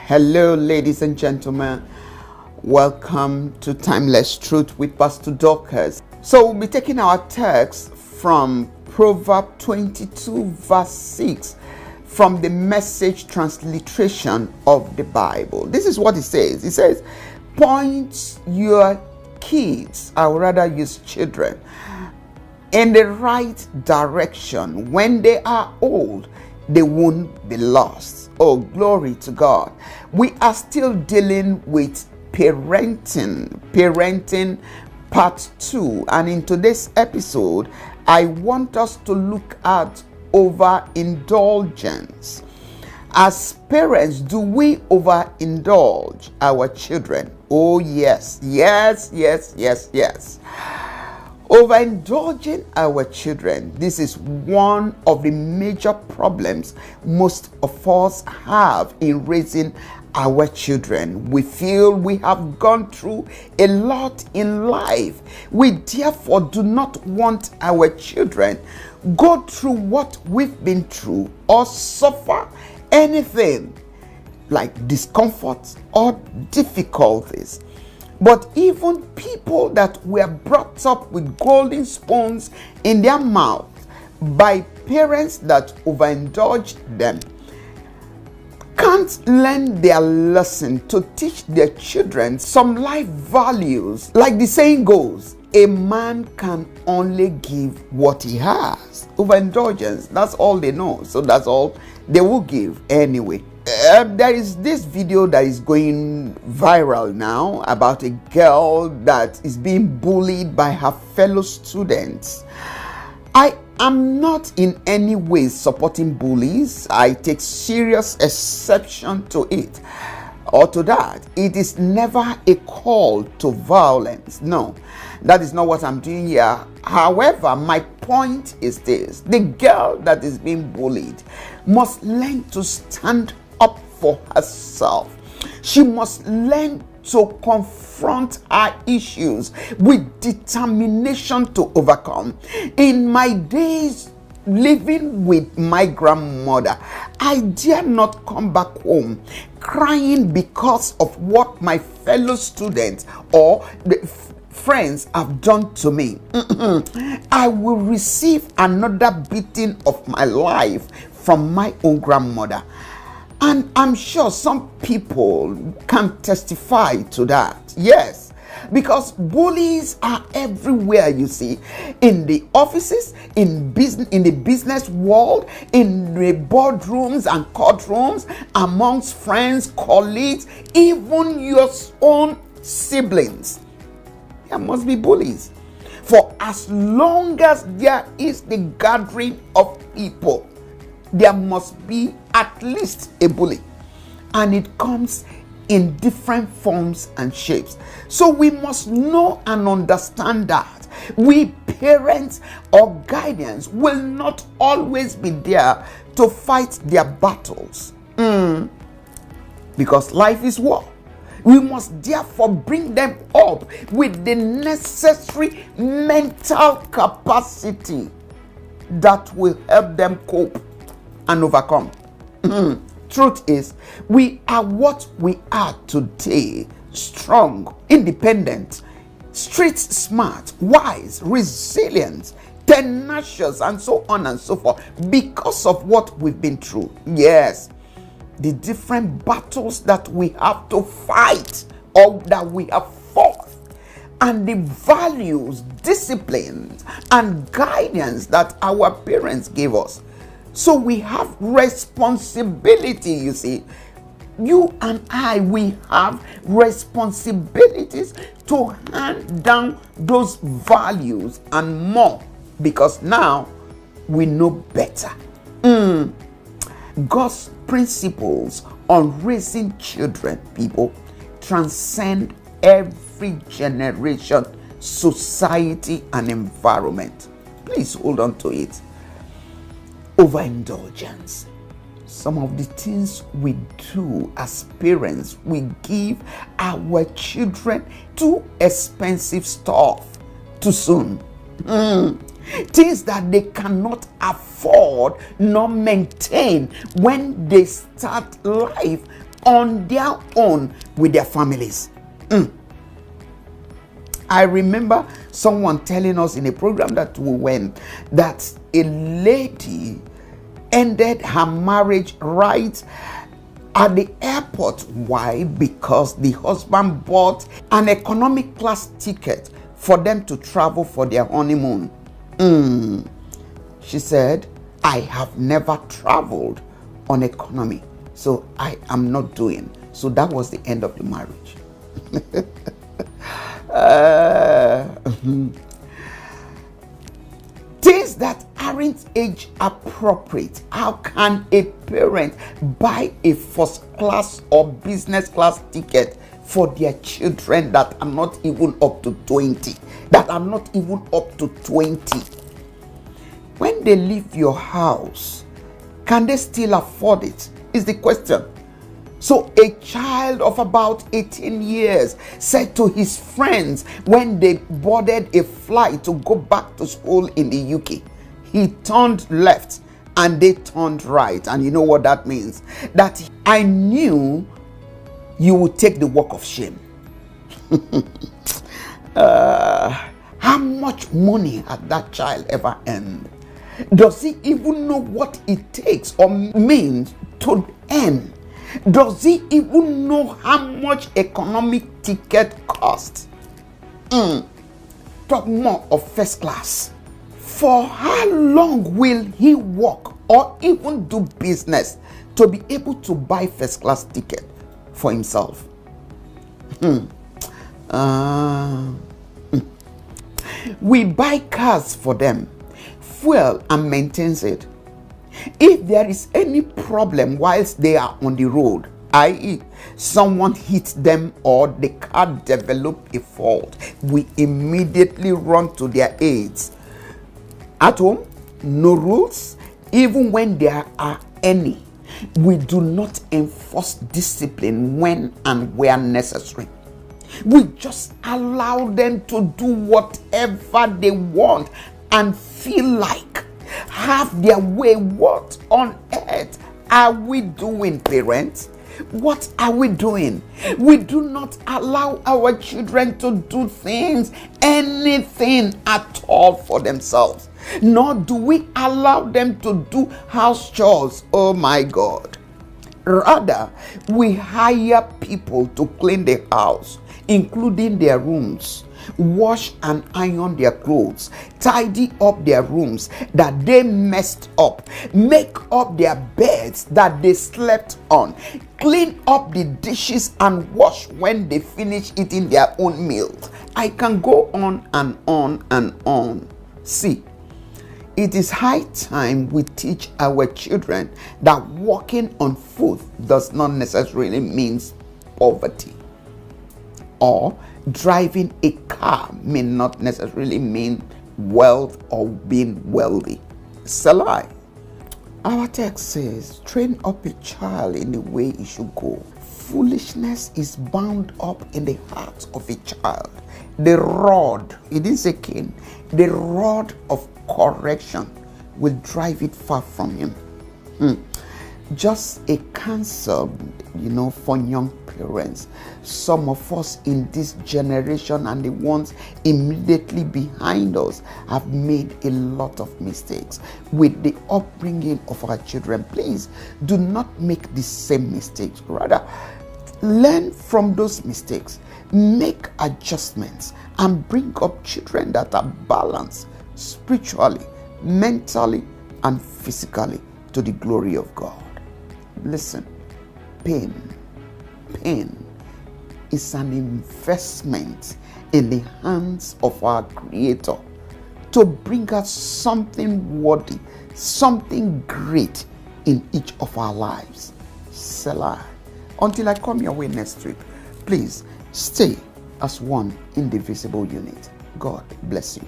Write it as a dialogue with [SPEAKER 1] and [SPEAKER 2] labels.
[SPEAKER 1] Hello, ladies and gentlemen. Welcome to Timeless Truth with Pastor Dorcas. So we'll be taking our text from Proverbs 22 verse 6 from the Message transliteration of the Bible. This is what it says. It says, point your kids, I would rather use children, in the right direction. When they are old, they won't be lost. Oh, glory to God. We are still dealing with parenting part 2, and in today's episode I want us to look at overindulgence. As parents, do we overindulge our children? Oh yes. Overindulging our children, this is one of the major problems most of us have in raising our children. We feel we have gone through a lot in life. We therefore do not want our children go through what we've been through or suffer anything like discomfort or difficulties. But even people that were brought up with golden spoons in their mouth by parents that overindulged them can't learn their lesson to teach their children some life values. Like the saying goes, a man can only give what he has. Overindulgence, that's all they know. So that's all they will give anyway. There is this video that is going viral now about a girl that is being bullied by her fellow students. I am not in any way supporting bullies. I take serious exception to it or to that. It is never a call to violence. No, that is not what I'm doing here. However, my point is this: the girl that is being bullied must learn to stand up for herself. She must learn to confront her issues with determination to overcome. In my days living with my grandmother, I dare not come back home crying because of what my fellow students or the friends have done to me. I will receive another beating of my life from my own grandmother. And I'm sure some people can testify to that. Yes, because bullies are everywhere, you see, in the offices, in the business world, in the boardrooms and courtrooms, amongst friends, colleagues, even your own siblings. There must be bullies. For as long as there is the gathering of people, there must be at least a bully, and it comes in different forms and shapes. So we must know and understand that we parents or guardians will not always be there to fight their battles, because life is war. We must therefore bring them up with the necessary mental capacity that will help them cope and overcome. Truth is, we are what we are today: strong, independent, street smart, wise, resilient, tenacious, and so on and so forth, because of what we've been through. Yes, the different battles that we have to fight or that we have fought, and the values, disciplines, and guidance that our parents gave us. So we have responsibility, you see. You and I, we have responsibilities to hand down those values and more, because now we know better. God's principles on raising children, people, transcend every generation, society, and environment. Please hold on to it. Overindulgence. Some of the things we do as parents, we give our children too expensive stuff too soon. Things that they cannot afford nor maintain when they start life on their own with their families. I remember someone telling us in a program that we went that a lady ended her marriage right at the airport. Why? Because the husband bought an economic class ticket for them to travel for their honeymoon. She said, I have never traveled on economy, so I am not doing. So that was the end of the marriage. Things that aren't age appropriate. How can a parent buy a first class or business class ticket for their children that are not even up to 20? That are not even up to 20. When they leave your house, can they still afford it? Is the question. So a child of about 18 years said to his friends when they boarded a flight to go back to school in the UK, he turned left and they turned right. And you know what that means? That I knew you would take the walk of shame. How much money had that child ever earned? Does he even know what it takes or means to earn? Does he even know how much economic ticket costs? Talk more of first class. For how long will he work or even do business to be able to buy first class ticket for himself? We buy cars for them, fuel and maintains it. If there is any problem whilst they are on the road, i.e. someone hits them or the car develop a fault, we immediately run to their aids. At home, no rules, even when there are any. We do not enforce discipline when and where necessary. We just allow them to do whatever they want and feel like, have their way. What on earth are we doing, parents? What are we doing? We do not allow our children to do things, anything at all for themselves. Nor do we allow them to do house chores. Oh my God. Rather, we hire people to clean the house, including their rooms, wash and iron their clothes, tidy up their rooms that they messed up, make up their beds that they slept on, clean up the dishes and wash when they finish eating their own meals. I can go on and on and on. See, it is high time we teach our children that walking on foot does not necessarily mean poverty, or driving a car may not necessarily mean wealth or being wealthy. It's a lie. Our text says, train up a child in the way he should go. Foolishness is bound up in the heart of a child. The rod, it didn't say cane, the rod of correction will drive it far from him. Just a counsel, for young parents. Some of us in this generation and the ones immediately behind us have made a lot of mistakes with the upbringing of our children. Please do not make the same mistakes. Rather, learn from those mistakes, make adjustments, and bring up children that are balanced spiritually, mentally, and physically to the glory of God. Listen, pain is an investment in the hands of our Creator to bring us something worthy, something great in each of our lives. Selah. Until I come your way next week, please stay as one indivisible unit. God bless you.